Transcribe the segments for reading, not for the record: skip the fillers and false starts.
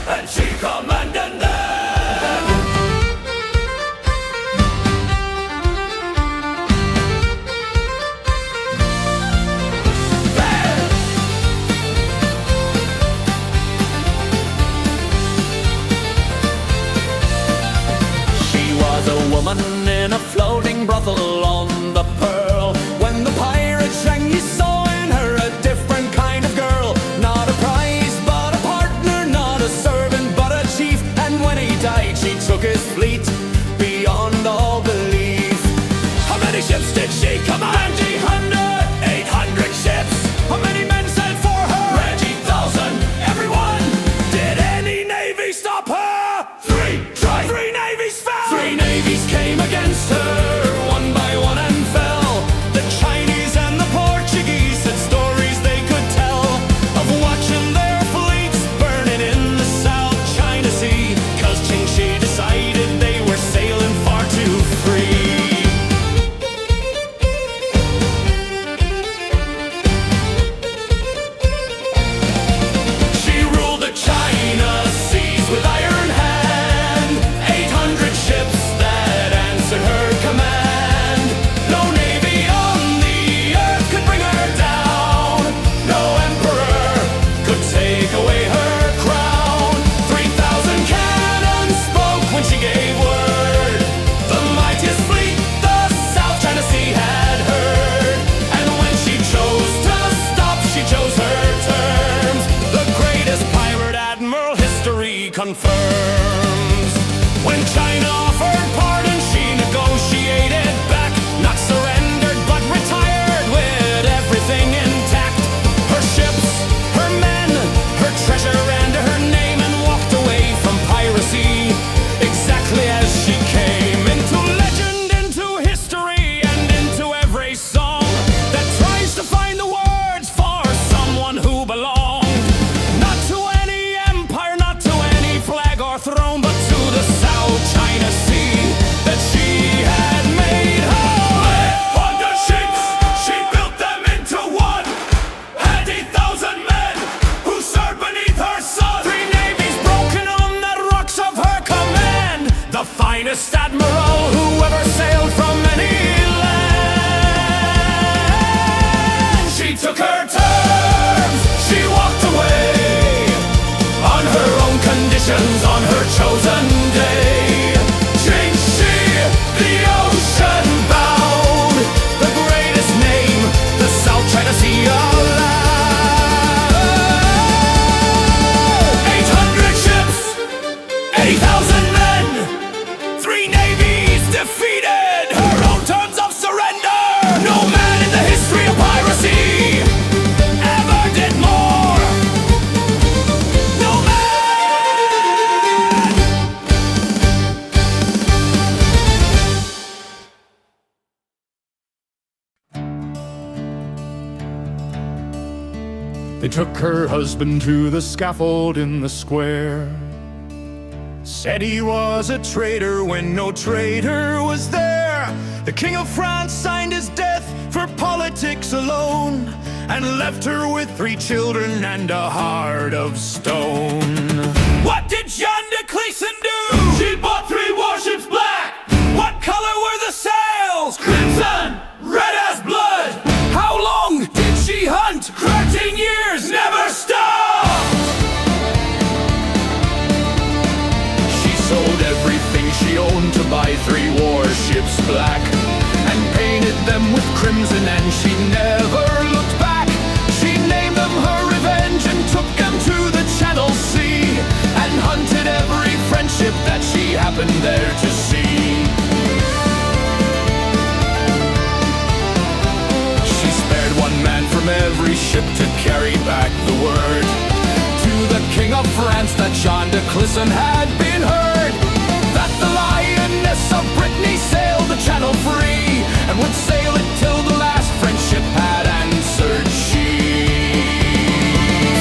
and she commanded them. She was a woman in a floating brothel on the Pearl. When the pirate Ching Shih saw in her a different kind of girl, not a prize but a partner, not a servant but a chief. And when he died she took his fleet beyond all belief. How many ships did she command? 800 ships. How many men sailed for her? 20,000. Everyone. Did any navy stop her? Three navies fell. Three navies came against her, one by one, and fell. The Chinese and the Portuguese had stories they could tell of watching their fleets burning in the South China Sea, 'cause Ching Shih decided they were sailing far too free. She ruled the China seas with iron hand, 800 ships that answered her command. No navy on the earth could bring her down. No emperor could take away her crown. 3,000 cannons spoke when she gave word. The mightiest fleet the South China Sea had heard. And when she chose to stop, she chose her terms. The greatest pirate admiral history confirms. When China offered pardon, she negotiated back. Not surrendered, but retired with everything intact. Her ships, her men, her treasure, and her name, and walked away from piracy exactly as she came. Into legend, into history, and into every song that tries to find the words for someone who belonged not to any empire, not to any flag or throne, but to the South China Sea that she had made home. 100 ships, she built them into one. Had 8,000 men who served beneath her sun. Three navies broken on the rocks of her command. The finest admiral who ever sailed from any land. She took her terms, she walked away on her own conditions, on her chosen day. Ching Shih, the ocean bound, the greatest name the South China Sea allowed. 800 ships, 80,000 men, three navies defeated, her own terms of surrender. No man in the history of piracy ever did more. No man. They took her husband to the scaffold in the square. Said he was a traitor when no traitor was there. The King of France signed his death for politics alone, and left her with 3 children and a heart of stone. What did Jean de Cleason do? She bought 3 warships black. What color were the sails? Crimson, red as blood. How long did she hunt? 13 years, never stopped. She sold everything she owned to buy 3 warships black, and painted them with crimson, and she never looked back. She named them her revenge and took them to the Channel Sea, and hunted every friendship that she happened there to see. She spared 1 man from every ship to carry back the word to the King of France that Jean de Cleason had been heard, that the Lioness of Brittany sailed the channel free, and would sail it till the last friendship had answered she.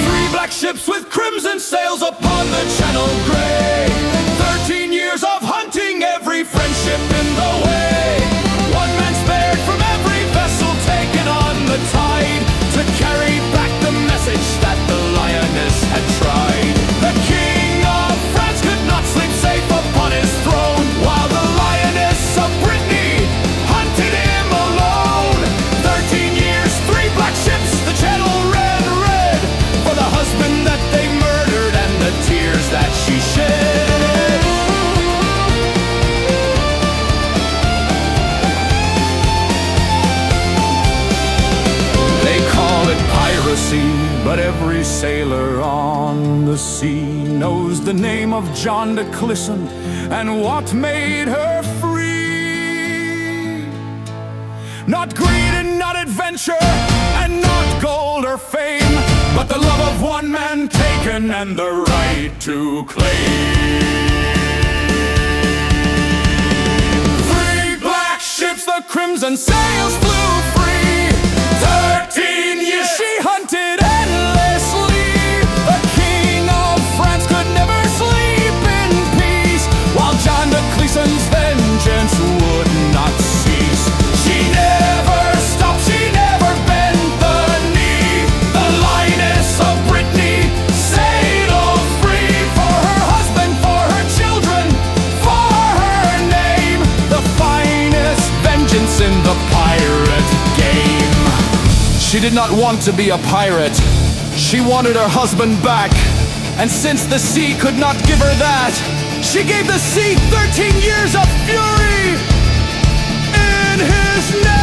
3 black ships with crimson sails upon the Channel gray. 13 years of hunting, every friendship in the way. 1 man spared from every vessel taken on the tide, to carry back the message that the Lioness had tried. The King of Every sailor on the sea knows the name of John de Clisson and what made her free. Not greed and not adventure and not gold or fame, but the love of one man taken and the right to claim. 3 black ships, the crimson sails flew free. 13 years she hunted endlessly. The king of France could never sleep in peace, while John de Clisson's vengeance would not cease. She never stopped, she never bent the knee. The Lioness of Brittany sailed free for her husband, for her children, for her name. The finest vengeance in the pirate game. She did not want to be a pirate. She wanted her husband back. And since the sea could not give her that, she gave the sea 13 years of fury in his name.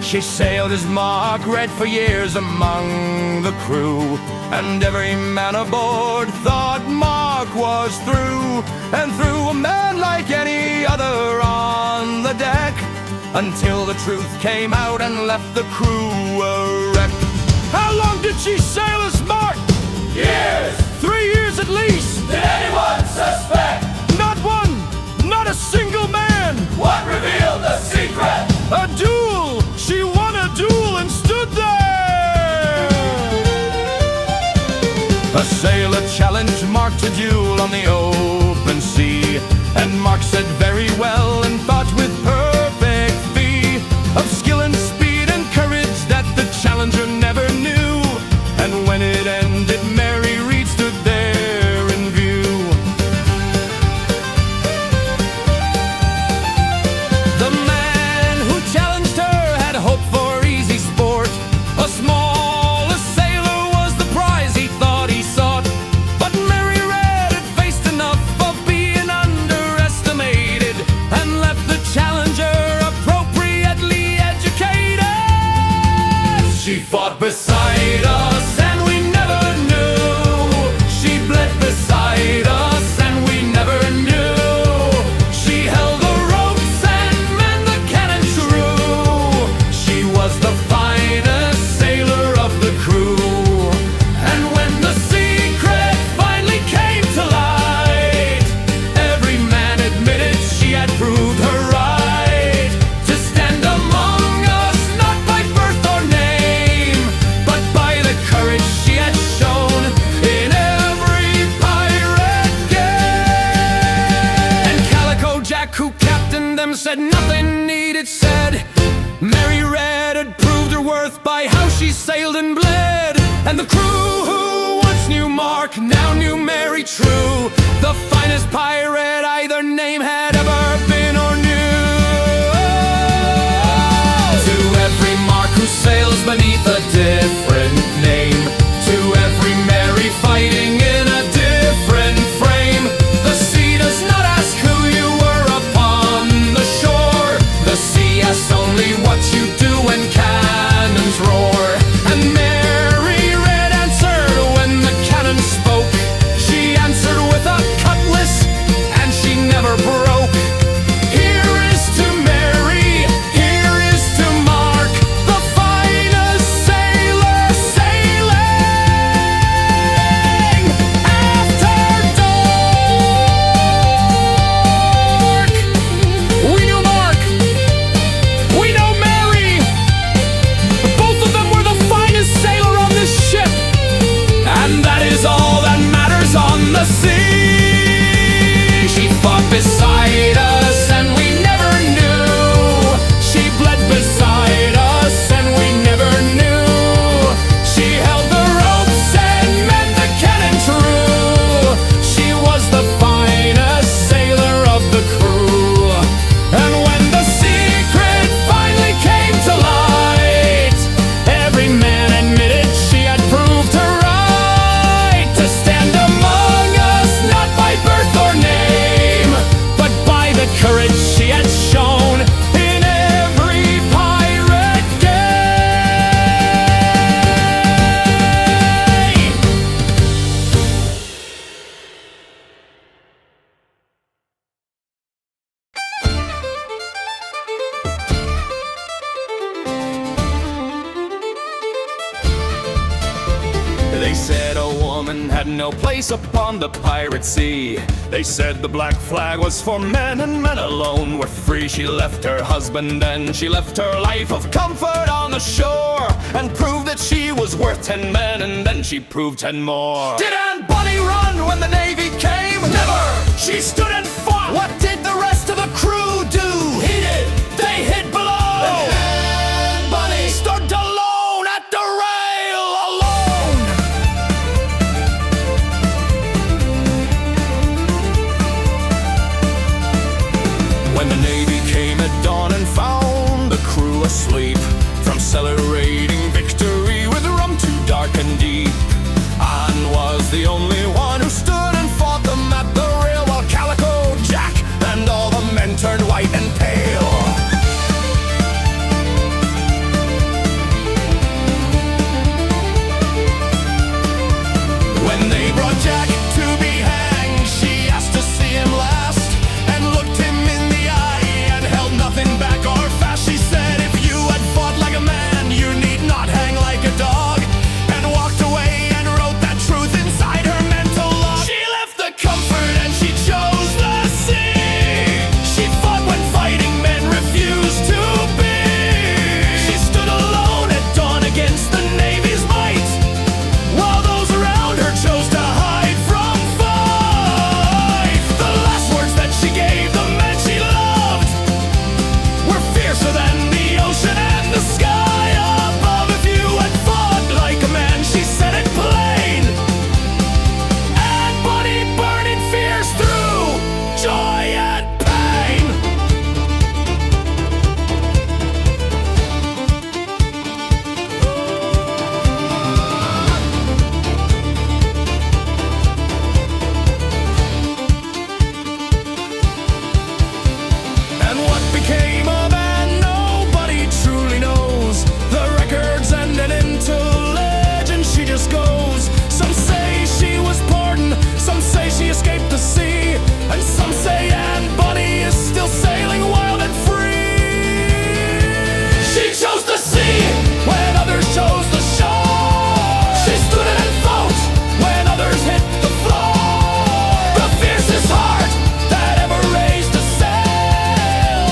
She sailed as Margaret for years among the crew, and every man aboard thought Mark was through, and threw a man like any other on the deck, until the truth came out and left the crew a wreck. How long did she sail as Mark? Years! 3 years at least! Did anyone suspect? Not one! Not a single man! What revealed the secret? A duel! She won a duel and stood there! A sailor challenged Mark to duel on the open sea, and Mark said very well and fought with perfect fee, of skill and speed and courage that the challenger never knew. And when it ended, Mary Read stood there in view. The man who challenged her had hoped for easy sport. A small sailor was the prize he thought he sought, but Mary Read had faced enough of being underestimated, and left the challenger appropriately educated. She fought beside us and we never knew. She bled beside us and we never knew. She held the ropes and manned the cannon true. She was the finest sailor of the crew. And when the secret finally came to light, every man admitted she had proved her right to stand among us, not by birth or name, but by the courage she had shown in every pirate game. And Calico Jack, who captained them, said nothing needed said. Mary Read had proved her worth by how she sailed and bled. And the crew who once knew Mark now knew Mary true, the finest pirate either name had ever been or knew. To every Mark who sails beneath a different name, to every Mary fighting in a different frame, the sea does not ask who you were upon the shore. The sea asks only what you do when cannons roar. And Mary Read answered when the cannon spoke. She answered with a cutlass, and she never broke. had no place upon the pirate sea. They said the black flag was for men, and men alone were free. She left her husband and she left her life of comfort on the shore, and proved that she was worth 10 men, and then she proved 10 more. Did Aunt Bonny run when the Navy came? Never! She stood and fought! What did the rest of the crew do? He did! They hid below! And Bonny stood alone at the rail, alone! When the Navy came at dawn and found the crew asleep, from celebrating victory with rum too dark and deep, Anne was the only one who stood and fought them at the rail, while Calico Jack and all the men turned white and pale. When they brought Jack to be hanged, she asked to see him last, and looked him in the eye, and held nothing back or fast. She said, if you had fought like a man, you need not hang like a dog, and walked away and wrote that truth inside her mental log. She left the comfort and she chose the sea. She fought when fighting men refused to be. She stood alone at dawn against the Navy's might, while those around her chose to hide from fight. The last words that she gave the men she loved were fiercer than the ocean and the sky above. If you had fought like a man, she said it plain, and Bonny burning fierce through joy and pain. And what became of Anne, nobody truly knows. The records ended into legend, she just goes. Some say she was pardoned, some say she escaped the sea, and some say Anne Bonny is still sailing wild and free. She chose the sea when others chose the shore. She stood and fought when others hit the floor. The fiercest heart that ever raised a sail,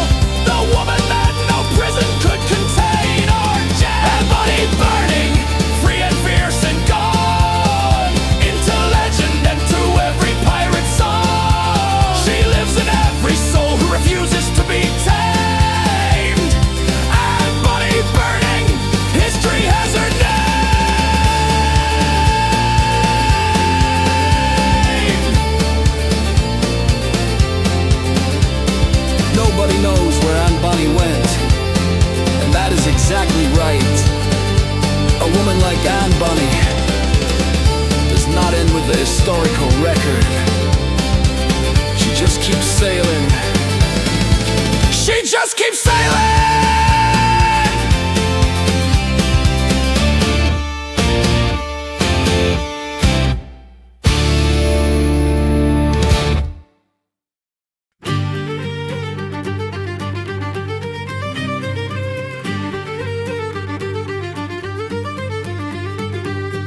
the woman that no prison could contain or jail. And Bonny burning, free and fierce and gone, into legend and to every pirate song. She lives in every soul who refuses to be tamed. And Bonny burning, history has her name. Nobody knows where Aunt Bonny went, and that is exactly right. A woman like Aunt Bonny does not end with the historical record. She just keeps sailing. She just keeps sailing!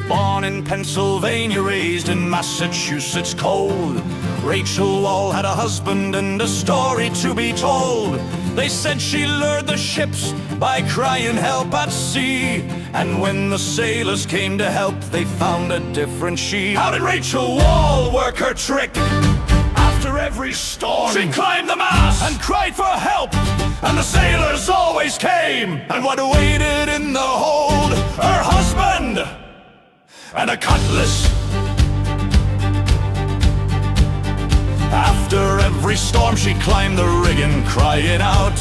Born in Pennsylvania, raised in Massachusetts cold, Rachel Wall had a husband and a story to be told. They said she lured the ships by crying help at sea, and when the sailors came to help, they found a different she. How did Rachel Wall work her trick? After every storm, she climbed the mast and cried for help, and the sailors always came. And what waited in the hold? Her husband and a cutlass. After every storm she climbed the rigging, crying out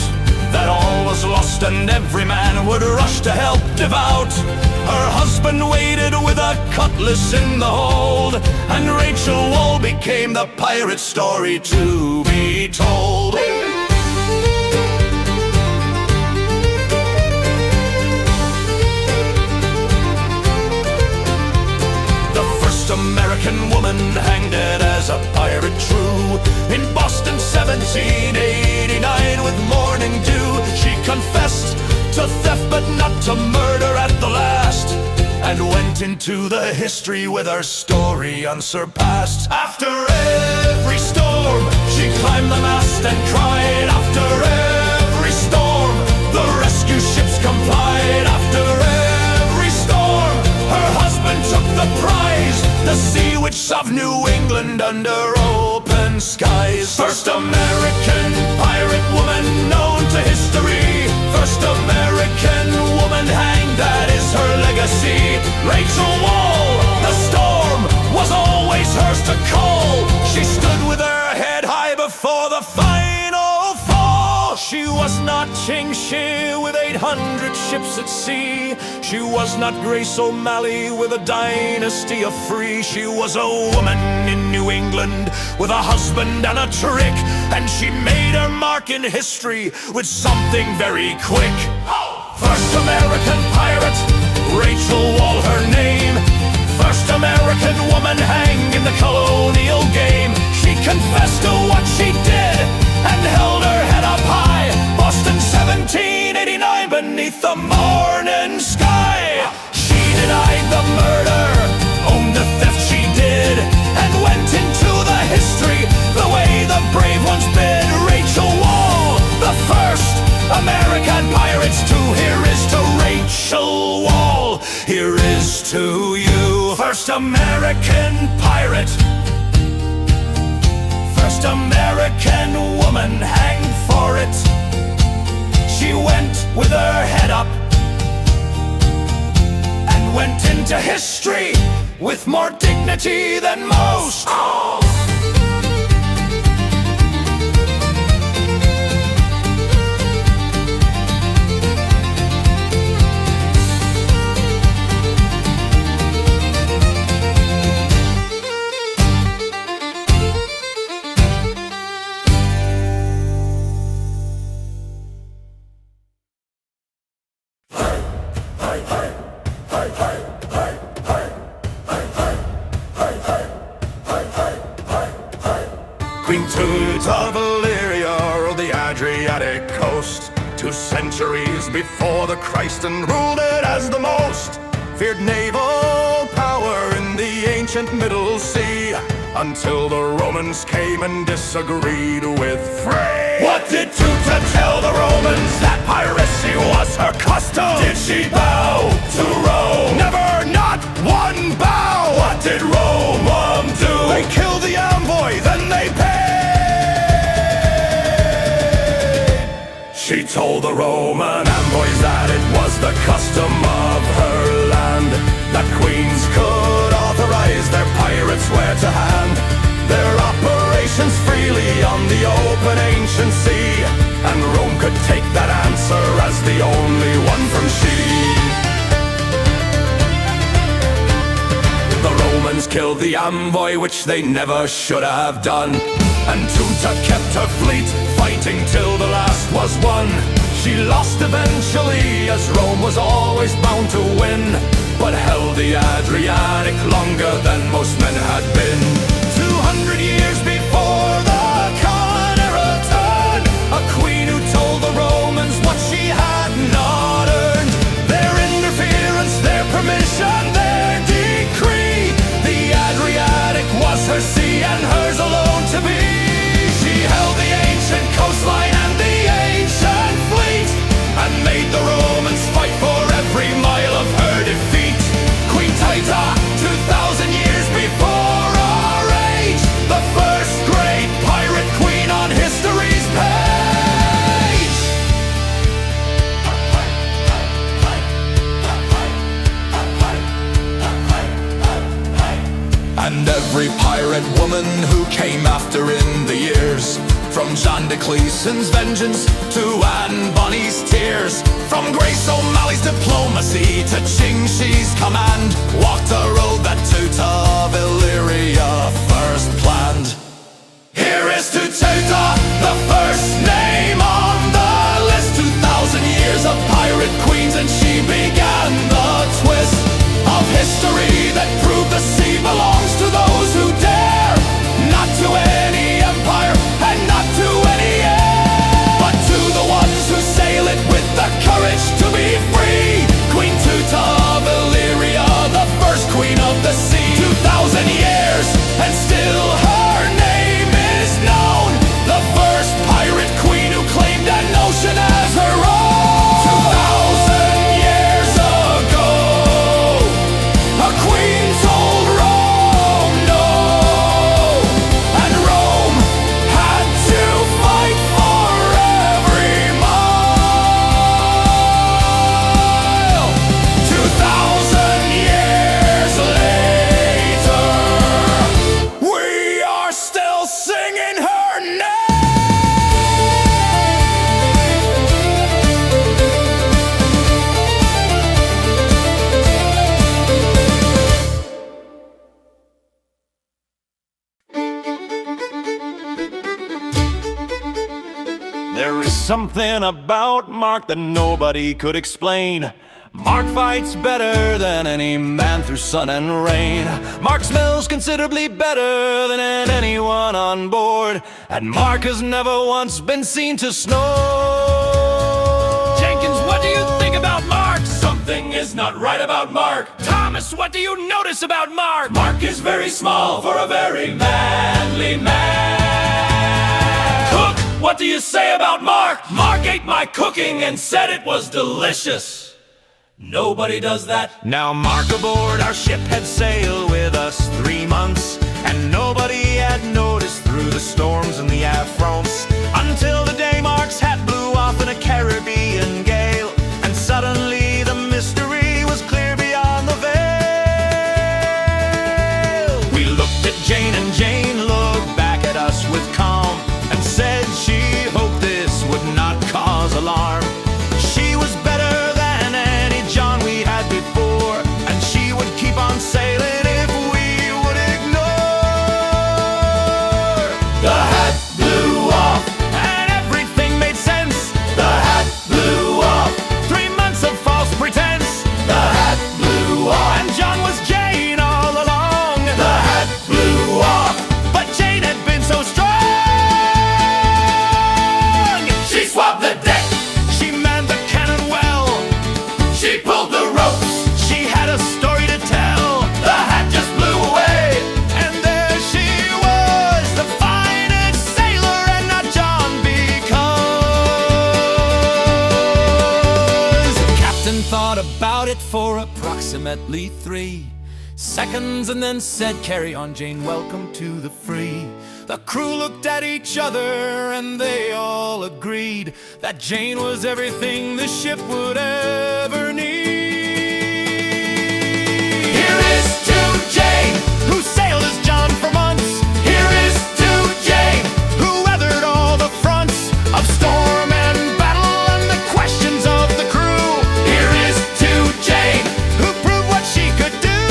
that all was lost and every man would rush to help devout. Her husband waited with a cutlass in the hold, and Rachel Wall became the pirate story to be told. American woman hanged dead as a pirate true in Boston 1789 with morning dew. She confessed to theft but not to murder at the last, and went into the history with her story unsurpassed. After every storm, she climbed the mast and cried. After every storm, the rescue ships complied. After every storm, her husband took the prize, the Sea Witch of New England under open skies. First American pirate woman known to history. First American woman hanged, that is her legacy. Rachel Wall, the storm was always hers to call. She stood with her head high before the final fall. She was not Ching Shih with 800 ships at sea. She was not Grace O'Malley with a dynasty of free. She was a woman in New England with a husband and a trick, and she made her mark in history with something very quick. First American pirate, Rachel Wall her name. First American woman hanged in the colonial game. She confessed to what she did and held her head up high. Boston 1789 beneath the morning sky. She denied the murder, owned the theft she did, and went into the history the way the brave ones bid. Rachel Wall, the first American pirates to. Here is to Rachel Wall, here is to you. First American pirate, first American woman hanged for it. She went with her head up and went into history with more dignity than most. Queen Tut of Illyria ruled the Adriatic coast 2 centuries before the Christ, and ruled it as the most feared naval power in the ancient Middle Sea, until the Romans came and disagreed with Frey. What did Tuta tell the Romans? That piracy was her custom. Did she bow to Rome? Never, not one bow. What did Rome do? They killed the envoy, then they paid. She told the Roman envoys that it was the custom of her land, that queens could authorize their pirates where to hand their operations freely on the open ancient sea, and Rome could take that answer as the only one from she. The Romans killed the envoy, which they never should have done, and Tuta kept her fleet, fighting till the last was won. She lost eventually, as Rome was always bound to win, but held the Adriatic longer than most men had been. 200 years before the common era turned, a queen who told the Romans what she had not earned. Their interference, their permission, their decree. The Adriatic was her sea and hers alone to be. She held the ancient coastline and the ancient fleet, and made the Romans fight for every mile of her defeat. Queen Tita, 2,000 years before our age, the first great pirate queen on history's page. And every pirate woman who came after in the years, from John de Cleason's vengeance to Anne Bonny's tears, from Grace O'Malley's diplomacy to Ching Shih's command, walked a road that Tuta of Illyria first planned. Here is to Tuta, the first name on the list. 2,000 years of pirate queens, and she began the twist of history that proved the sea belongs to those who dare, not to any empire and not to any air, but to the ones who sail it with the courage to be free. Queen Tuta of Illyria, There is something about Mark that nobody could explain. Mark fights better than any man through sun and rain. Mark smells considerably better than anyone on board, and Mark has never once been seen to snore. Jenkins, what do you think about Mark? Something is not right about Mark. Thomas, what do you notice about Mark? Mark is very small for a very manly man. Cook, what do you say about Mark? Mark ate my cooking and said it was delicious. Nobody does that. Now Mark aboard our ship had sailed with us 3 months, and nobody had noticed through the storms and the affronts, until the day Mark's hat blew off in a Caribbean gale, and suddenly the mystery was clear beyond the veil. We looked at Jane, and Jane looked back at us with calm, and said she hoped this would not cause alarm. She was better John we had before, and she would keep on sailing if we would ignore. The hat blew off, and everything made sense. The hat blew off, 3 months of false pretense. the hat blew off, And John was Jane all along. the hat blew off. But Jane had been so strong. She swabbed the deck, She manned the cannon well. she pulled the ropes, She had a story to tell. the hat just blew away. And there she was, the finest sailor, and not John because. The captain thought about it for approximately 3 seconds and then said, "Carry on, Jane, welcome to the free." The crew looked at each other and they all agreed that Jane was everything the ship would ever need. Here is to Jane, Who sailed as John for months, here is to Jane, who weathered all the fronts of storm and battle and the questions of the crew, here is to Jane. who proved what she could do.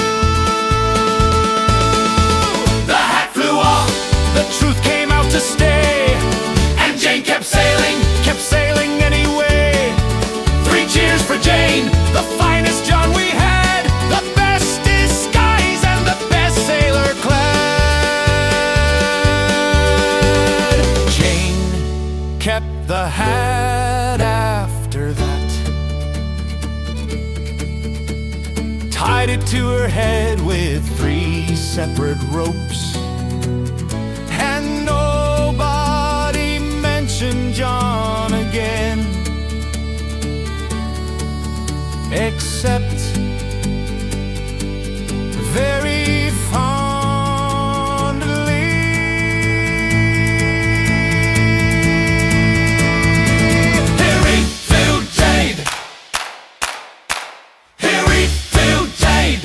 The hat flew off, The truth came out to stay, and Jane kept sailing. anyway. 3 cheers for Jane, The finest John we had, the best disguise and the best sailor clad. Jane kept the hat after that, tied it to her head with 3 separate ropes, and nobody mentioned John again, except very fondly. here we to Jane, here we to Jane,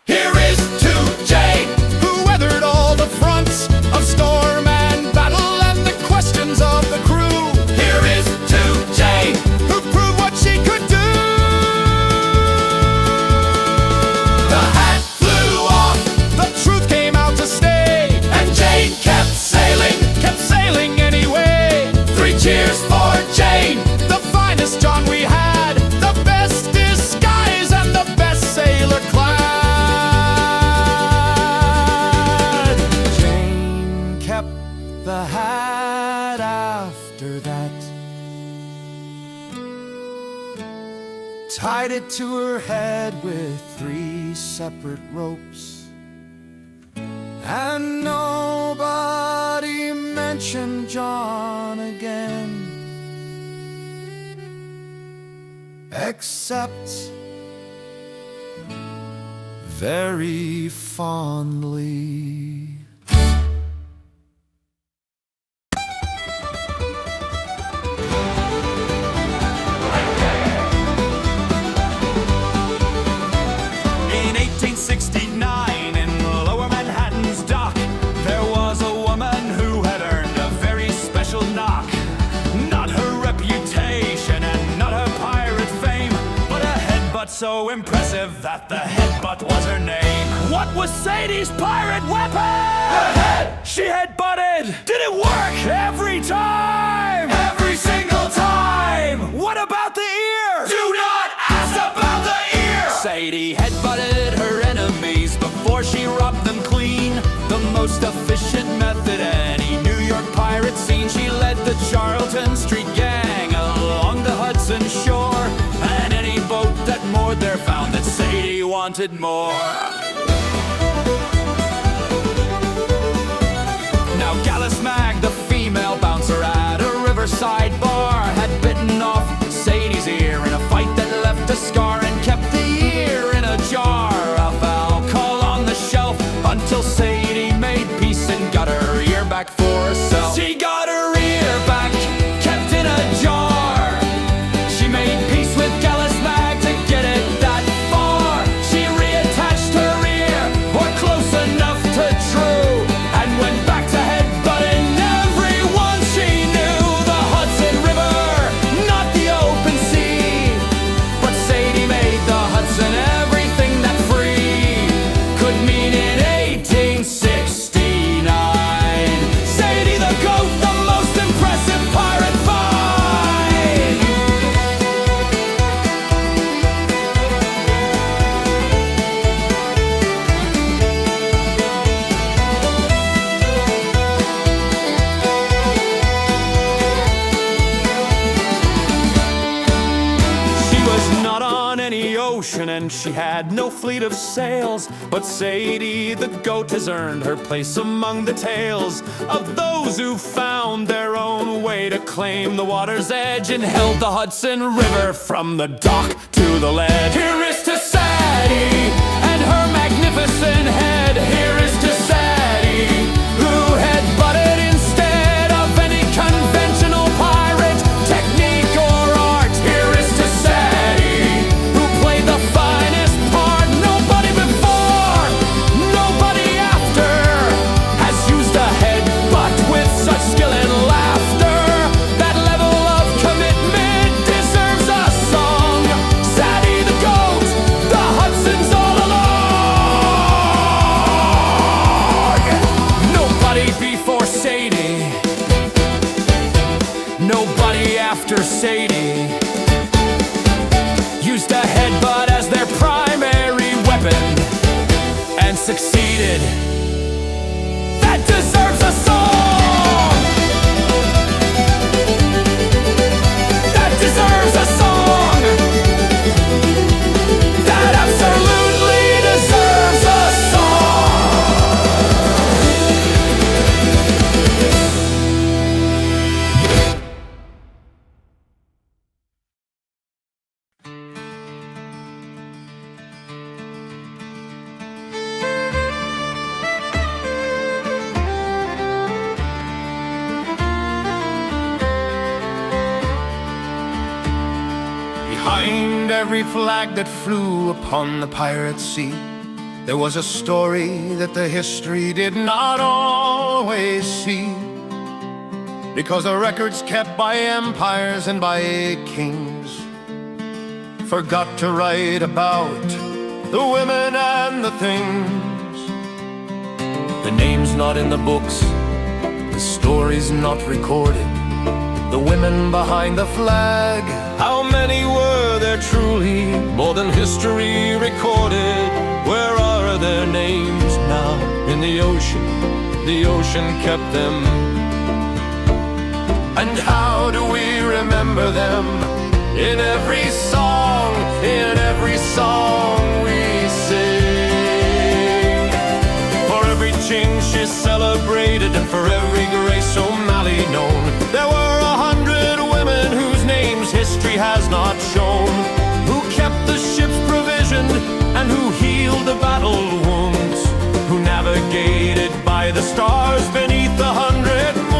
here is to Jane. Who weathered all the fronts of storm and battle and the questions of the crew, Here is to Jane, who proved what she could do. the hat flew off, The truth came out to stay, and Jane kept sailing anyway. 3 cheers for Jane, The finest John we had, the best disguise and the best sailor clad. Jane kept the hat after that, tied it to her head with 3 separate ropes, and nobody mentioned John again, except very fondly. In 1869, in Lower Manhattan's dock, there was a woman who had earned a very special knock. Not her reputation and not her pirate fame, but a headbutt so impressive that the headbutt was her name. What was Sadie's pirate weapon? her head, She headbutted! Did it work? Every time! Every single time! What about the ear? Do not ask about the ear! Sadie headbutted her enemies before she robbed them clean. The most efficient method any New York pirate seen. She led the Charlton Street gang along the Hudson shore, and any boat that moored there found that Sadie wanted more. Now Gallus Mag, the female bouncer at a riverside bar, had bitten off Sadie's ear in a fight that left a scar and kept the ear in a jar of alcohol on the shelf until Sadie made peace and got her ear back for herself. She got her ear back, kept in a jar. She made peace with Gallus Mag to get it that far. She reattached her ear, or close enough to true, and went back to headbutting everyone she knew. The Hudson River, not the open sea, but Sadie made the Hudson everything that free could mean in 1869. Sadie the Goat, the most impressive pirate find. She was not on any ocean and she had no fleet of sails, but Sadie the Goat has earned her place among the tales of those who found their own way to claim the water's edge and held the Hudson River from the dock to the ledge. Here is to Sadie and her magnificent head. Here is to Sadie, who headbutted instead of any conventional pirate technique or art. Here is to Sadie, who played the finest part. Nobody before, nobody after has used a headbutt with such skill and laughter. That level of commitment deserves a song. Sadie the Goat, the Hudson's all along. Nobody before Sadie, nobody after Sadie used a headbutt as their primary weapon and succeeded. That deserves a song! That deserves a song! That absolutely deserves a Behind every flag that flew upon the pirate sea, there was a story that the history did not always see. Because the records kept by empires and by kings forgot to write about the women and the things. The names not in the books, the stories not recorded, the women behind the flag, how many were there truly? More than history recorded. Where are their names now? In the ocean kept them. And how do we remember them? In every song we sing. For every Ching Shih celebrated, and for every Grace O'Malley known, there were 100 women whose names history has not shown, who kept the ship's provisioned and who healed the battle wounds, who navigated by the stars beneath 100 moons.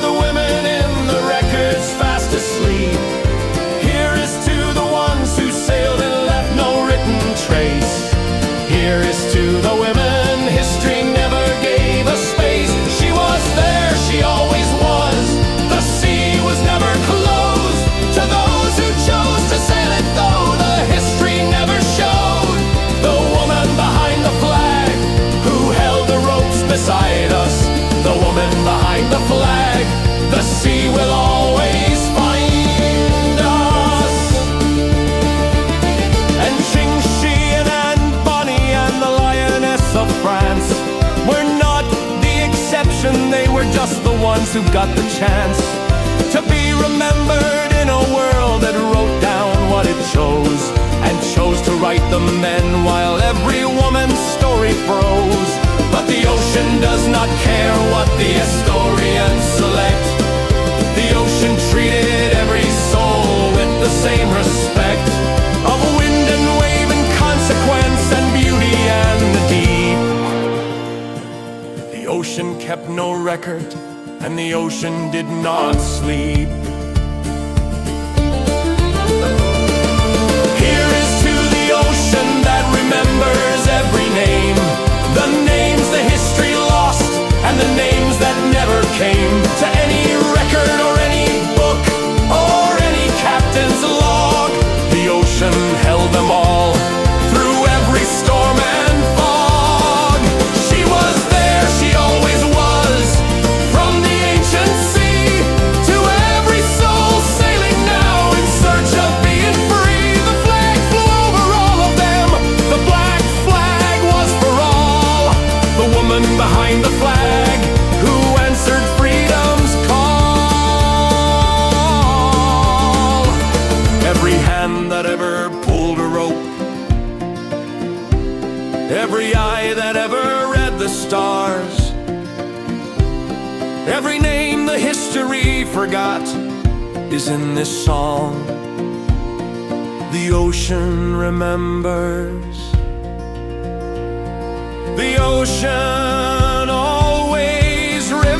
Women ones who got the chance to be remembered in a world that wrote down what it chose, and chose to write the men while every woman's story froze. But the ocean does not care what the historians select. The ocean treated every soul with the same respect of wind and wave and consequence and beauty and the deep. The ocean kept no record, and the ocean did not sleep. Here is to the ocean that remembers every name, the names the history lost, and the names that never came to any record or any book or any captain's log. The ocean held them all through every storm and fog. She was there, she always was, from the ancient sea to every soul sailing now in search of being free. The flag flew over all of them, the black flag was for all. The woman behind the flag who answered freedom's call. Every hand that ever pulled a rope, every eye that ever read the stars, every name the history forgot is in this song. The ocean remembers. The ocean always remembers.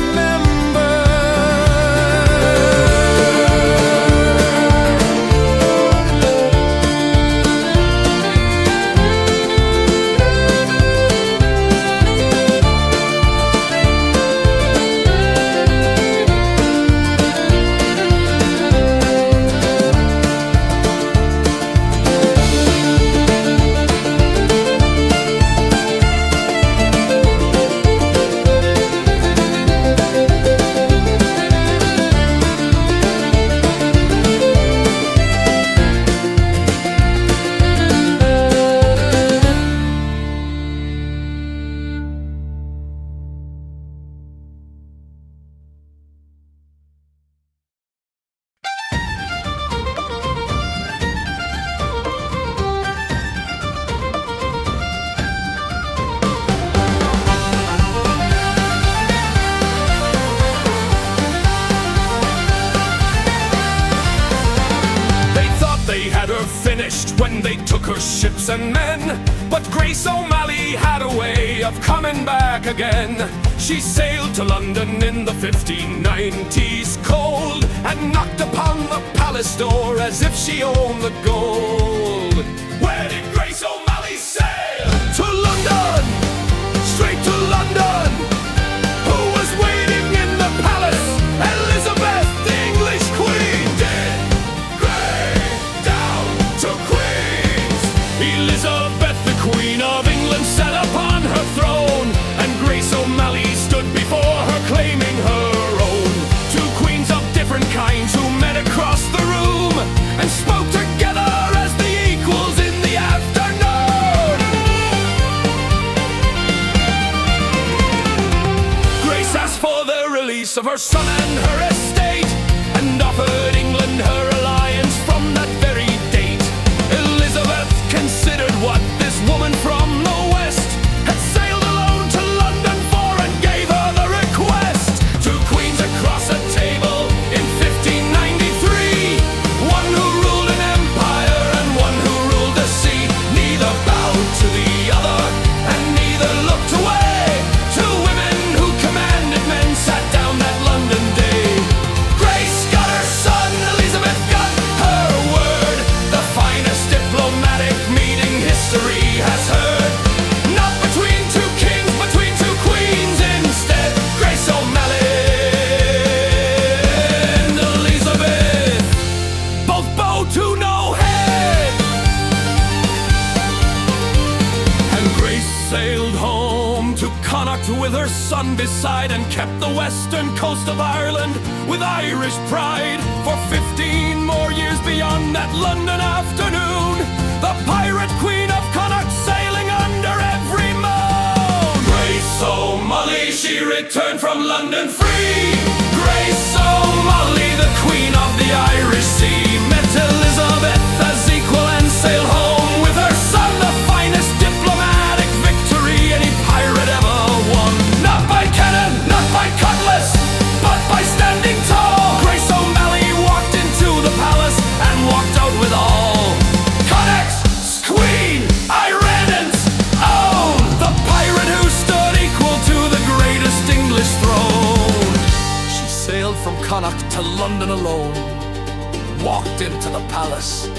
When they took her ships and men, but Grace O'Malley had a way of coming back again. She sailed to London in the 1590s cold, and knocked upon the palace door as if she owned the gold. Where did Grace O'Malley sail? To London, straight to London. Who was waiting in the palace? Elizabeth, the English queen. Did Grace down to Queens? Elizabeth, the Queen of England, sat upon her throne, and Grace O'Malley stood before her, claiming her own. Two queens of different kinds who met across the room and spoke together as the equals in the afternoon. Grace asked for the release of her son and her estate, and offered England her alliance from that very date. Elizabeth considered what this woman from the West had sailed alone to London for, and gave her the request. Two queens across a table in 1593, one who ruled an empire and one who ruled the sea. Neither bowed to the other and neither looked away. Two women who commanded men sat down that London day. Grace got her son, Elizabeth got her word. The finest diplomatic meeting history has heard. Not between two kings, between two queens instead. Grace O'Malley and Elizabeth both bowed to no head. And Grace sailed home to Connacht with her son beside, and kept the western coast of Ireland with Irish pride. For 15 more years beyond that London afternoon, the pirate queen of Connacht sailing under every moon. Grace O'Malley she returned from London free. Grace O'Malley, the Queen of the Irish Sea, met Elizabeth as equal and sailed home with her son, the finest diplomatic victory any pirate ever won. Not by cannon, not by cutlass, but by standing tall. Grace O'Malley walked into the palace and walked out with all. Connacht's queen, Ireland's own, the pirate who stood equal to the greatest English throne. She sailed from Connacht to London alone, walked into the palace,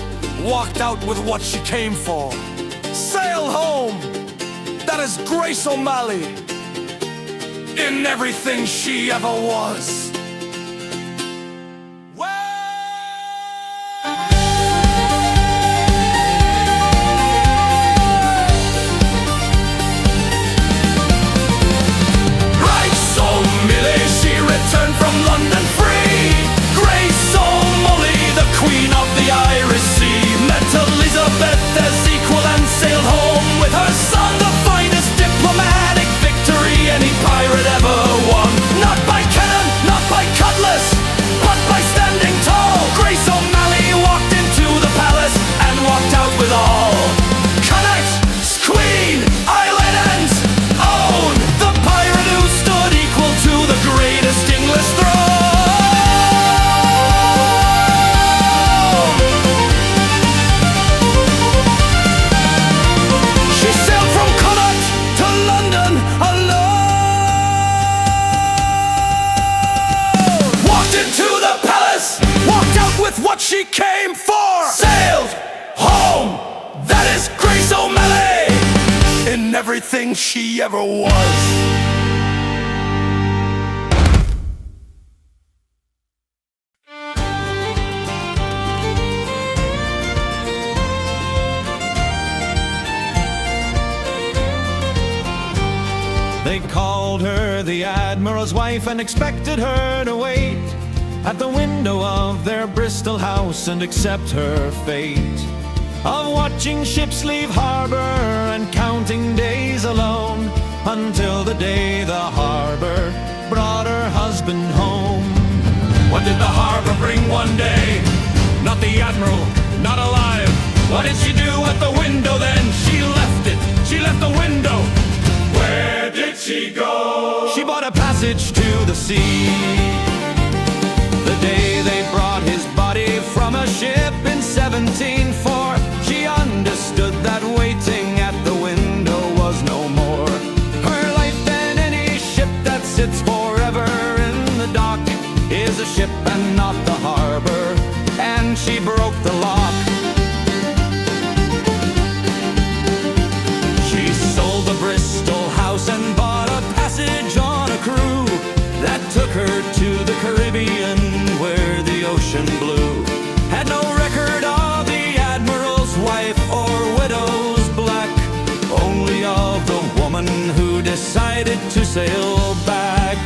walked out with what she came for. Sailed home! That is Grace O'Malley in everything she ever was. Returned from London free. Grace O'Malley, the Queen of the Irish Sea, met Elizabeth as equal and sailed home with her son, the finest diplomatic victory any pirate ever won. Not by cannon, not by cutlass, but by standing tall. Grace O'Malley walked into the palace and walked out with all. Connacht's queen, Ireland's own, the pirate who stood equal to the greatest English throne. She sailed from Connacht to London alone. Walked into the palace, walked out with what she came for. Sailed home. That is Grace O'Malley in everything she ever was. They called her the Admiral's wife and expected her to wait at the window of their Bristol house and accept her fate of watching ships leave harbor and counting days alone until the day the harbor brought her husband home. What did the harbor bring one day? Not the Admiral, not alive. What did she do at the window then? She left it, she left the window. Where did she go? She bought a passage to the sea. The day they brought his body from a ship in 1704, she understood that waiting at the window was no more. Her life than any ship that sits forever in the dock is a ship and not the harbor, and she broke the lock. She sold the Bristol house and bought a passage on a crew that took her to the Caribbean where the ocean blue had no record of the Admiral's wife or widow's black, only of the woman who decided to sail back.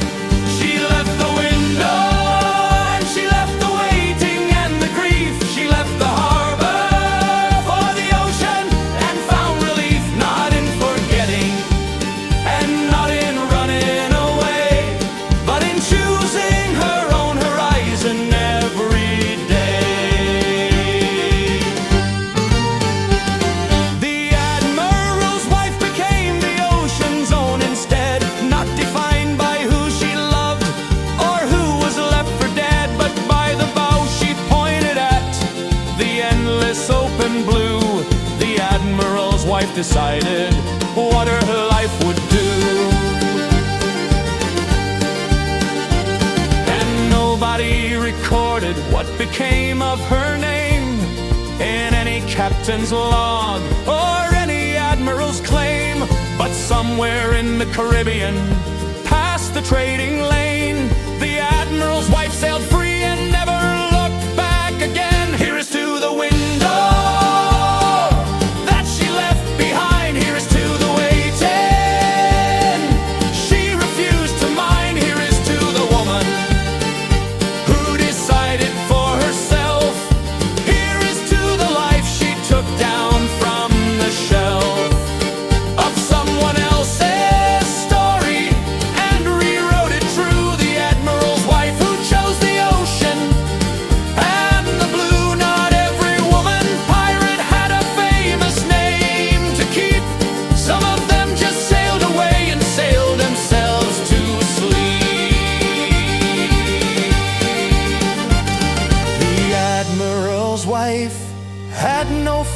She left the window and she left the waiting and the grief. She left the harbor for the ocean and found relief not in forgetting and not in running away, but in choosing her own horizon every day. The Admiral's wife became the ocean's own instead, not defined by who she loved or who was left for dead, but by the bow she pointed at the endless open blue. The Admiral's wife decided what her life would do. And nobody recorded what became of her name in any captain's log or any admiral's claim. But somewhere in the Caribbean, past the trading lane, the Admiral's wife sailed free and never looked back again. Here is to the window that she left behind. Here is to the waiting she refused to mind. Here is to the woman who decided for herself. Here is to the life she took down from the shelf of someone else's story and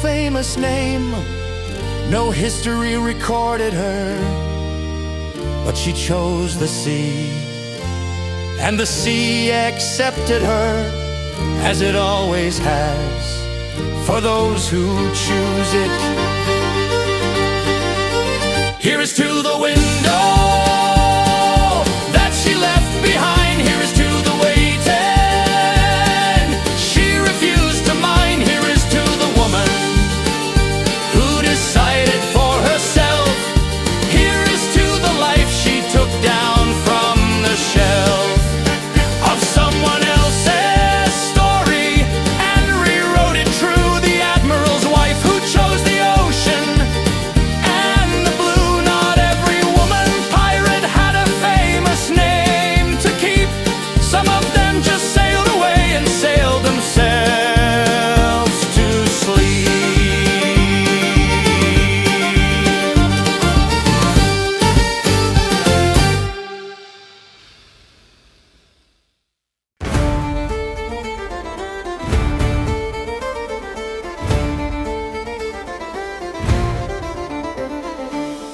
famous name. No history recorded her, but she chose the sea, and the sea accepted her, as it always has, for those who choose it. Here is to the window that she left behind. Here is to the waiting she refused to mind. Here is to the woman who decided for herself. Here is to the life she took down from the shelf of someone else's story and rewrote it true. The Admiral's wife who chose the ocean and the blue. Not every woman pirate had a famous name to keep. Some of them just sailed away and sailed themselves to sleep.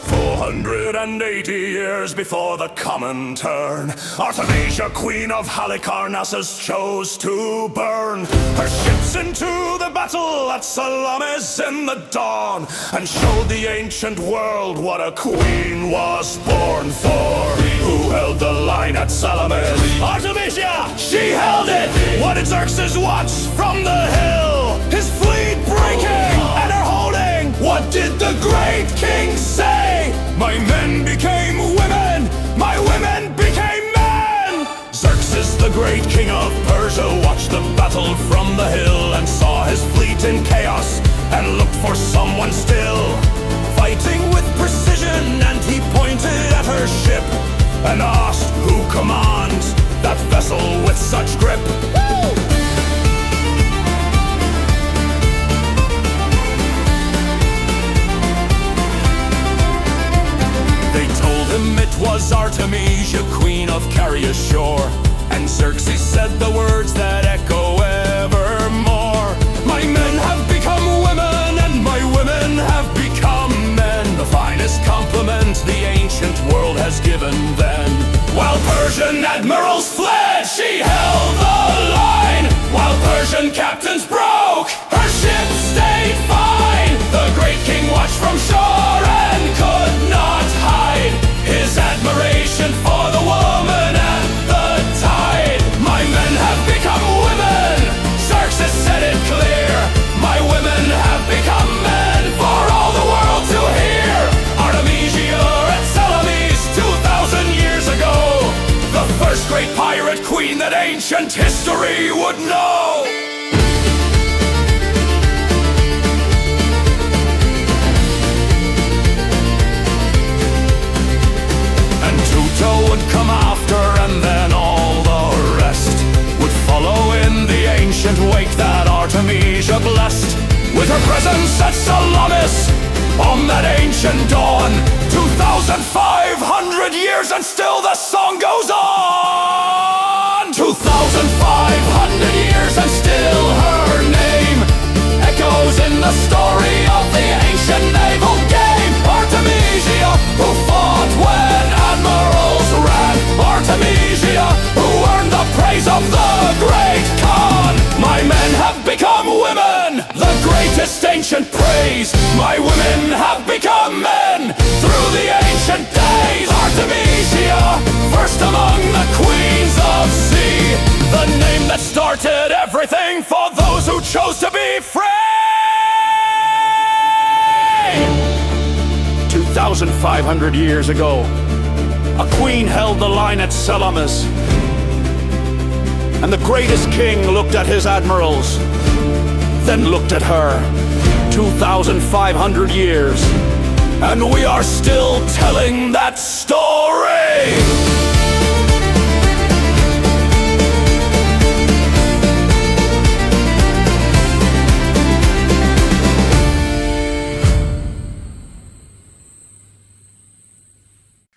480 years before the common turn, Artemisia, queen of Halicarnassus, chose to burn her ships into the battle at Salamis in the dawn, and showed the ancient world what a queen was born for. Who held the line at Salamis? Artemisia! She held it! What did Xerxes watch from the hill? His fleet breaking and her holding. What did the great king say? My men became women, my women became men. Xerxes, the great king of Persia, watched the battle from the hill and saw his fleet in chaos and looked for someone still fighting with precision. And he pointed at her ship and asked, who commands that vessel with such grip? They told him it was Artemisia, queen of Carria's shore. And Xerxes said the words that echo evermore. My men have become women, and my women have become men. The finest compliment the ancient world has given then. While Persian admirals fled, she held the line. While Persian captains broke, her ship stayed fine. The great king watched from shore and could not hide his admiration for the woman at the tide. My men have become women, Xerxes said it clear. My women have become men for all the world to hear. Artemisia at Salamis 2,000 years ago, the first great pirate queen that ancient history would know. Would come after, and then all the rest would follow in the ancient wake that Artemisia blessed. With her presence at Salamis on that ancient dawn, 2,500 years and still the song goes on. 2,500 years and still her name echoes in the story of the ancient naval game. Artemisia, who fought when admirals ran. Artemisia, who earned the praise of the great Khan. My men have become women, the greatest ancient praise. My women have become men through the ancient days. Artemisia, first among the queens of sea, the name that started everything for those who chose to be free. 2,500 years ago, a queen held the line at Salamis, and the greatest king looked at his admirals, then looked at her. 2,500 years, and we are still telling that story.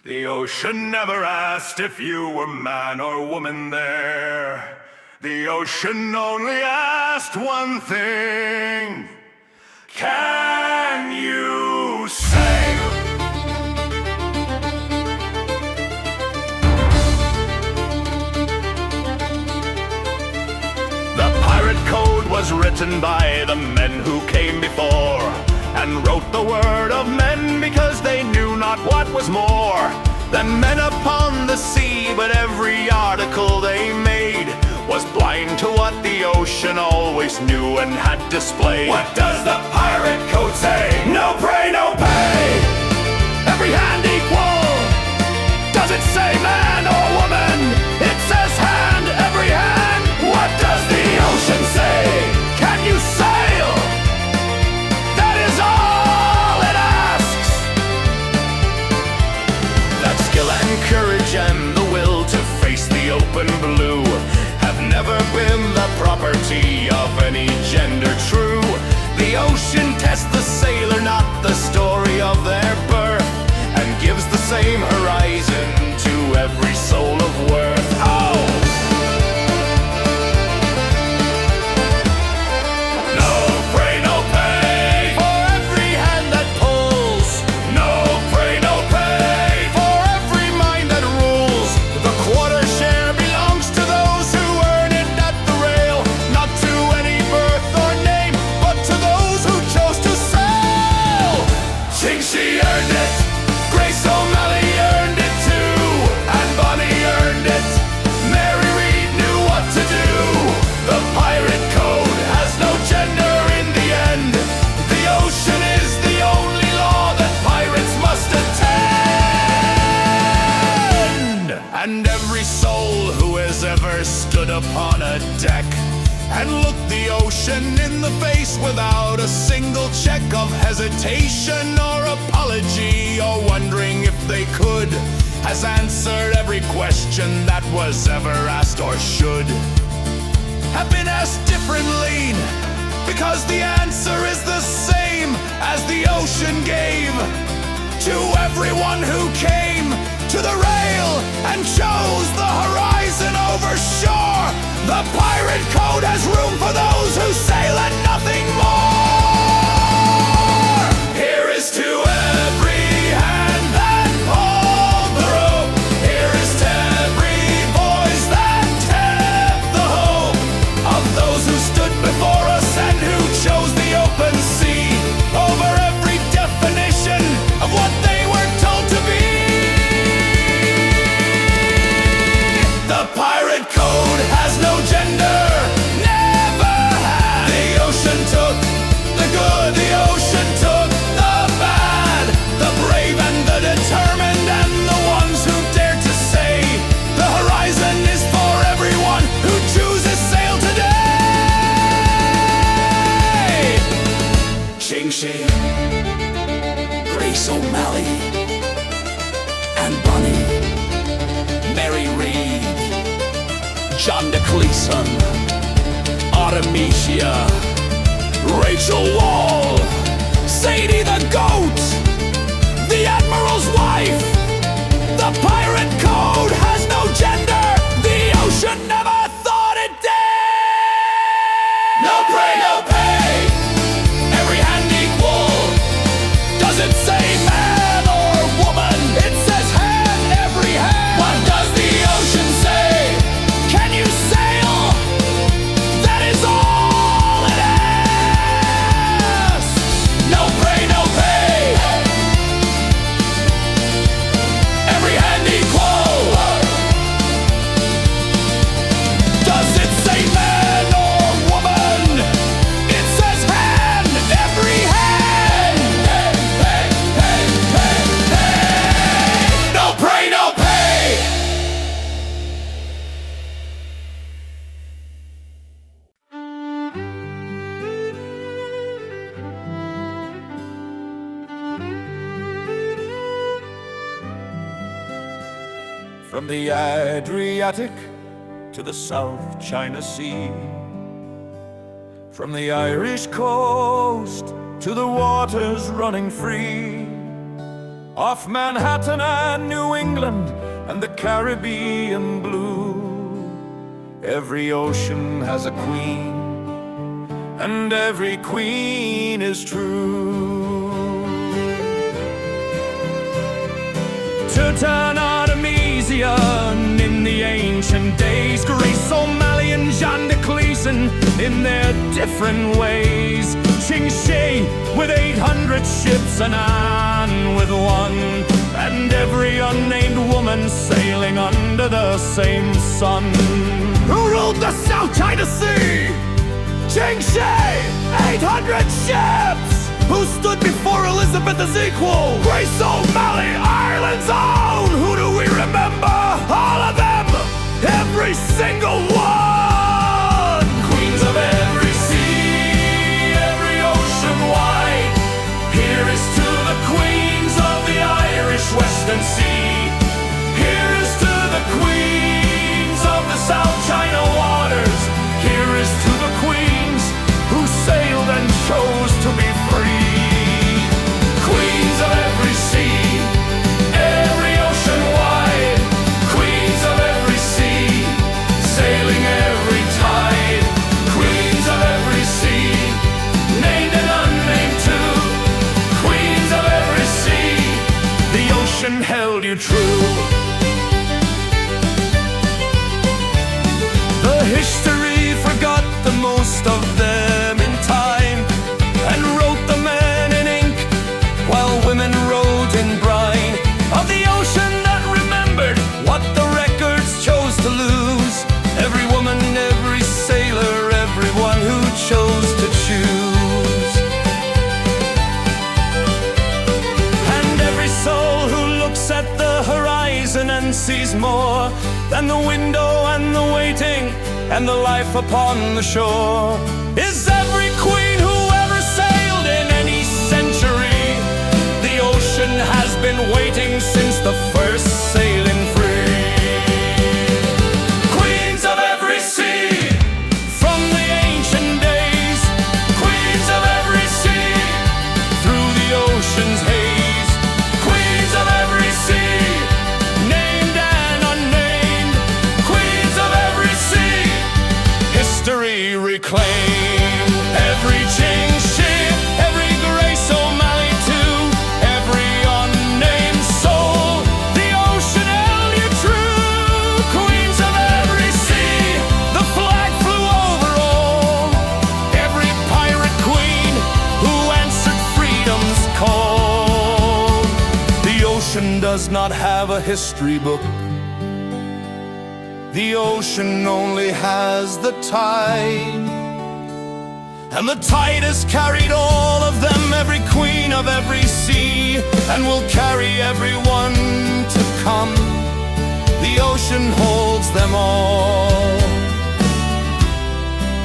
The ocean never asked if you were man or woman there. The ocean only asked one thing. Can you sail? The pirate code was written by the men who came before, and wrote the word of men because they knew not what was more than men upon the sea. But every article they made was blind to what the ocean always knew and had displayed. What does the pirate code say? No pray, no pay. Every hand equal. Does it say man or woman? It says hand, every hand. What does the ocean say? Can you sail? That is all it asks. That skill and courage and the will to face the open blue have never been the property of any gender true. The ocean tests the sailor, not the story of their birth, and gives the same horizon to every soul of worth. Oh! No pray, no pay for every hand that pulls. No pray, no pay for every mind that rules. The quarter share belongs to those who earn it at the rail, not to any birth or name, but to those who chose to sail. Ching Shih earned it, Grace O'Malley earned it too, and Bonny earned it. Mary Read knew what to do. The pirate code has no gender in the end. The ocean is the only law that pirates must attend. And every soul who has ever stood upon a deck and looked the ocean in the face without a single check of hesitation or apology, or wondering if they could, has answered every question that was ever asked or should have been asked differently, because the answer is the same as the ocean gave to everyone who came to the rail and chose the horizon over shore. The pirate code has room for those who sail and nothing more. Here is to every hand that pulled the rope. Here is to every voice that kept the hope of those who stood before us and who chose the open sea over every definition of what they were told to be. The pirate code has no gender, never had. The ocean took the good, the ocean took the bad, the brave and the determined, and the ones who dared to say the horizon is for everyone who chooses sail today. Ching Shih, Grace O'Malley, and Bonny, Mary Read, John de Cleason, Artemisia, Rachel Wall, Sadie the Goat, the Admiral's wife. The pirate code has no gender. The ocean never thought it did. No pray, no pay. Every hand equal. Does it say man or woman? It says hand, every hand. What does the ocean say? Can you sail? That is all it asks. No pray, no pay. Every hand equal. Does it say man or woman? It says hand, every hand. Hey, hey, hey, hey, hey. No pray, no pay. From the Adriatic to the South China Sea, from the Irish coast to the waters running free, off Manhattan and New England and the Caribbean blue, every ocean has a queen, and every queen is true. To turn Artemisia in the ancient days, Greece, O'Malley and Jean de Cleason in their different ways. Ching Shih with 800 ships and Anne with one, and every unnamed woman sailing under the same sun. Who ruled the South China Sea? Ching Shih, 800 ships! Who stood before Elizabeth as equal? Grace O'Malley, Ireland's own! Who do we remember? All of them! Every single one! Queens of every sea, every ocean wide. Here is to the queens of the Irish Western Sea. Here is to the queens of the South China waters. Here is to the queens who sailed and chose to be free. Queens of every sea, every ocean wide. Queens of every sea, sailing every tide. Queens of every sea, named and unnamed too. Queens of every sea, the ocean held you true. The history forgot the most of them in time, and wrote the men in ink while women wrote in brine. Of the ocean that remembered what the records chose to lose. Every woman, every sailor, everyone who chose to choose. And every soul who looks at the horizon and sees more than the window and the waiting and the life upon the shore is every queen who ever sailed in any century. The ocean has been waiting since the first sailing free. Queens of every sea, from the ancient days. Queens of every sea, through the ocean's haze. Queens of every sea, named and unnamed. Queens of every sea, history reclaim. Every Ching Shih, every Grace O'Malley too, every unnamed soul, the ocean held you true. Queens of every sea, the flag flew over all. Every pirate queen who answered freedom's call. The ocean does not have a history book. The ocean only has the tide, and the tide has carried all of them, every queen of every sea, and will carry everyone to come. The ocean holds them all.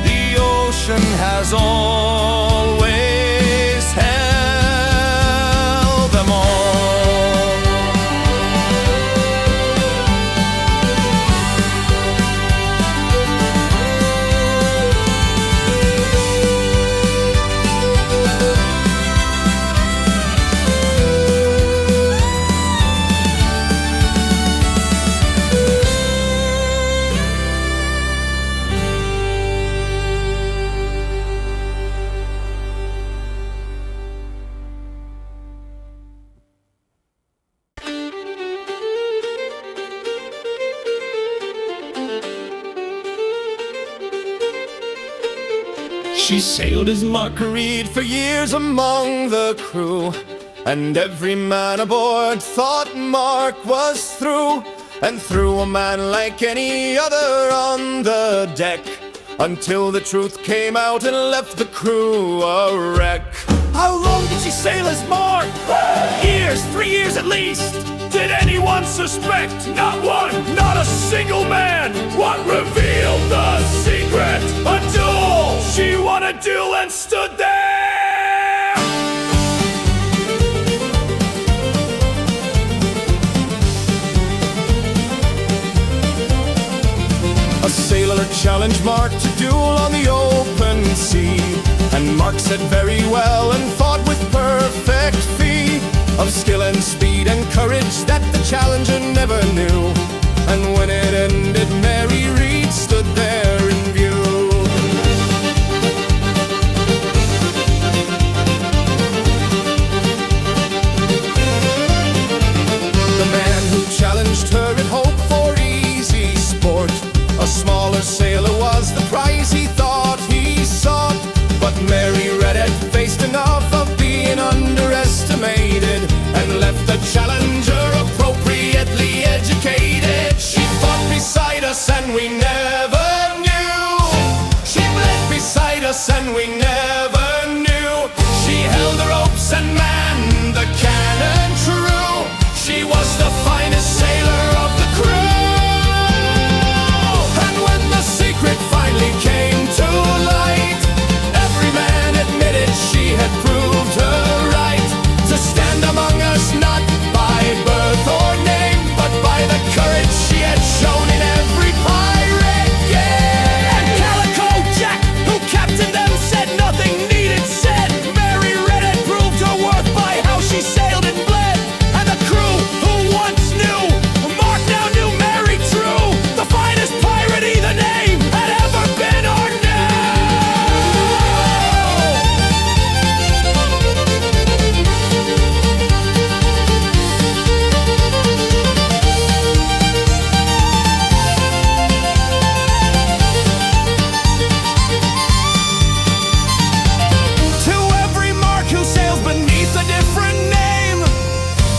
The ocean has always held them all. She sailed as Marguerite for years among the crew, and every man aboard thought Mark was through, and threw a man like any other on the deck, until the truth came out and left the crew a wreck. How long did she sail as Mark? Years, 3 years at least. Did anyone suspect? Not one, not a single man. What revealed the secret? A duel! She won a duel and stood there! A sailor challenged Mark to duel on the open sea, and Mark said very well and fought with perfect fee, of skill and speed and courage that the challenger never knew. And when it ended, Mary Read stood there in view. was the prize he thought he sought. But Mary Redhead faced enough of being underestimated and left the challenger appropriately educated. She fought beside us and we never knew. She bled beside us and we never knew. She held the ropes and manned the cannon true. She was the finest sailor of the crew. And when the secret finally came to light, every man admitted she had proved her right to stand among us, not by birth or name, but by the courage she had shown in every pirate game. And Calico Jack, who captained them, said nothing needed said. Mary Redhead proved her worth by how she sailed and bled. And the crew who once knew Mark now knew Mary true. The finest pirate either name had ever been or knew. To every Mark who sails beneath a different name,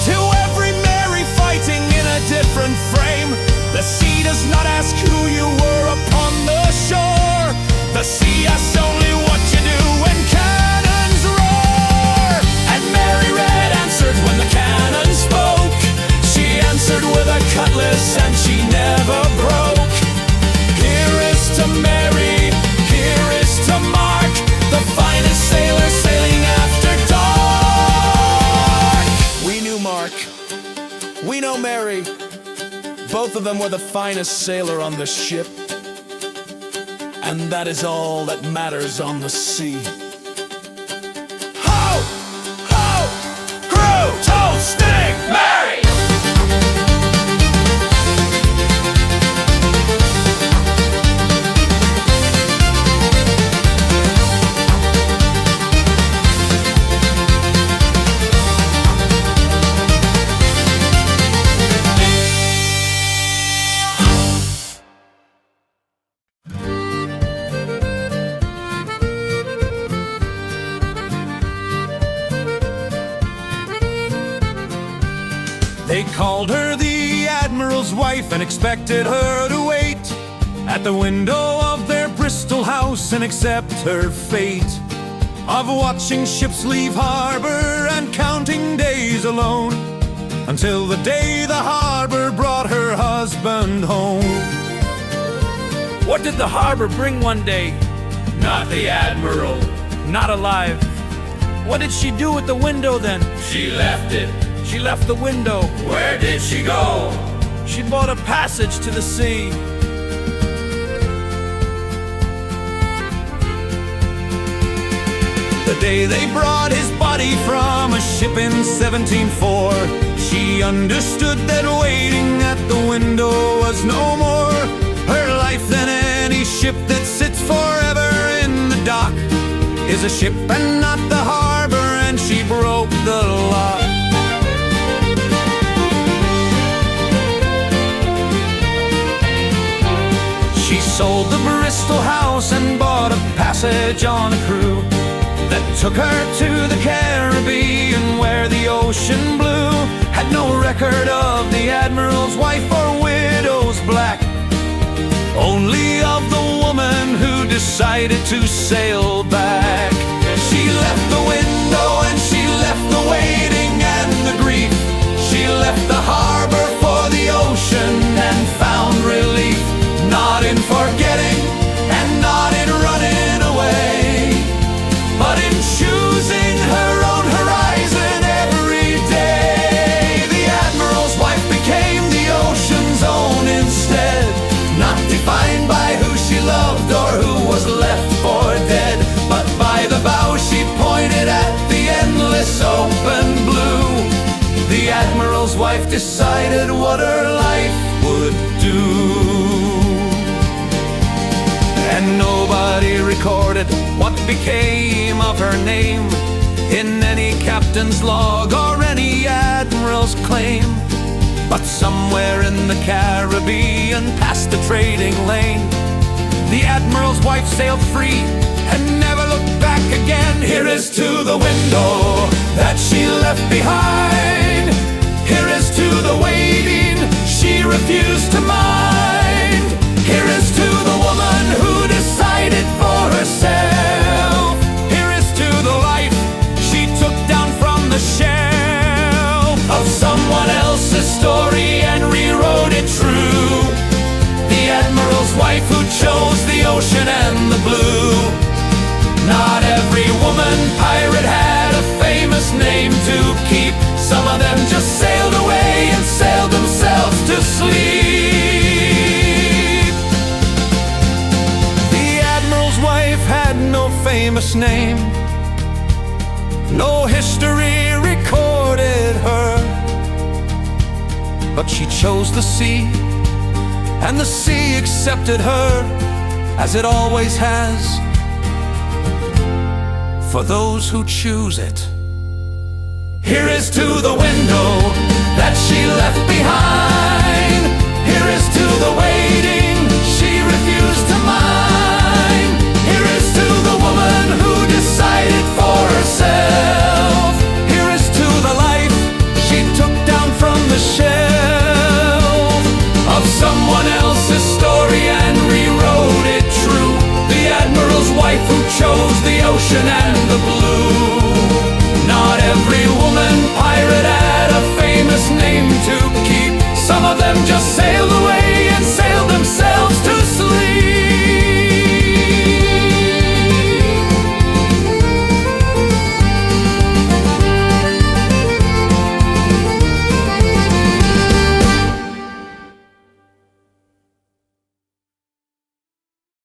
to every Mary fighting in a different frame, the sea does not ask who you were upon the shore. The sea asks only what you do when cannons roar. And Mary Red answered when the cannon spoke. She answered with a cutlass and she never broke. Here is to Mary, here is to Mark, the finest sailor sailing after dark. We knew Mark, we know Mary. Both of them were the finest sailor on the ship. And that is all that matters on the sea. Ho! Ho! Crew! Toasting Mary! They called her the Admiral's wife and expected her to wait at the window of their Bristol house and accept her fate of watching ships leave harbor and counting days alone until the day the harbor brought her husband home. What did the harbor bring one day? Not the Admiral. Not alive. What did she do at the window then? She left it. She left the window. Where did she go? She bought a passage to the sea. The day they brought his body from a ship in 1704, she understood that waiting at the window was no more her life than any ship that sits forever in the dock is a ship and not the harbor, and she broke the lock. She sold the Bristol house and bought a passage on a crew that took her to the Caribbean, where the ocean blue had no record of the Admiral's wife or widow's black, only of the woman who decided to sail back. She left the window and she left the waiting and the grief. She left the harbor for the ocean and found relief, not in forgetting and not in running away, but in choosing her own horizon every day. The Admiral's wife became the ocean's own instead, not defined by who she loved or who was left for dead, but by the bow she pointed at the endless open blue. The Admiral's wife decided what her life would do. And nobody recorded what became of her name in any captain's log or any admiral's claim. But somewhere in the Caribbean, past the trading lane, the Admiral Admiral's wife sailed free and never looked back again. Here is to the window that she left behind. Here is to the waiting she refused to mind. Here is to the woman who decided for herself. Here is to the life she took down from the shelf of someone else's story and rewrote it true. The Admiral's wife who chose the ocean and the blue. Not every woman pirate had a famous name to keep. Some of them just sailed away and sailed themselves to sleep. The Admiral's wife had no famous name, no history recorded her, but she chose the sea, and the sea accepted her, as it always has, for those who choose it. Here is to the window that she left behind. Here is to the way